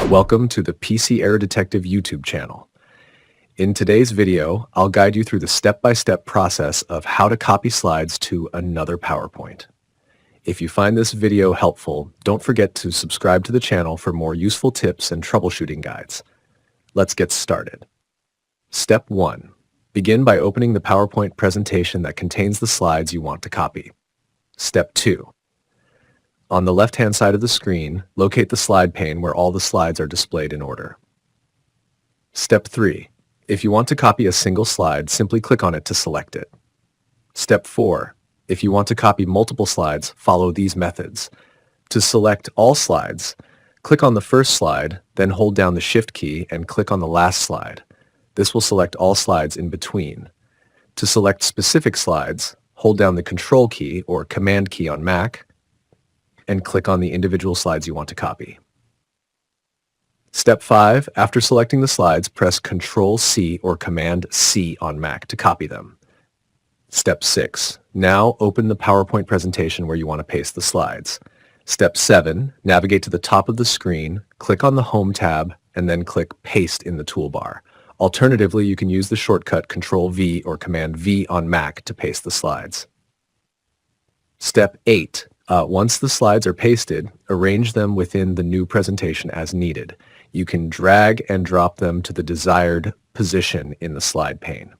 Welcome to the PC Error Detective YouTube channel. In today's video, I'll guide you through the step-by-step process of how to copy slides to another PowerPoint. If you find this video helpful, don't forget to subscribe to the channel for more useful tips and troubleshooting guides. Let's get started. Step 1. Begin by opening the PowerPoint presentation that contains the slides you want to copy. Step 2. On the left-hand side of the screen, locate the slide pane where all the slides are displayed in order. Step 3. If you want to copy a single slide, simply click on it to select it. Step 4. If you want to copy multiple slides, follow these methods. To select all slides, click on the first slide, then hold down the Shift key and click on the last slide. This will select all slides in between. To select specific slides, hold down the Control key or Command key on Mac, and click on the individual slides you want to copy. Step 5. After selecting the slides, press Ctrl-C or Command-C on Mac to copy them. Step 6. Now open the PowerPoint presentation where you want to paste the slides. Step 7. Navigate to the top of the screen, click on the Home tab, and then click Paste in the toolbar. Alternatively, you can use the shortcut Ctrl-V or Command-V on Mac to paste the slides. Step 8. Once the slides are pasted, arrange them within the new presentation as needed. You can drag and drop them to the desired position in the slide pane.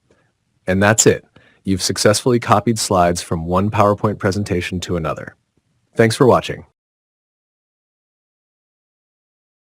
And that's it. You've successfully copied slides from one PowerPoint presentation to another. Thanks for watching.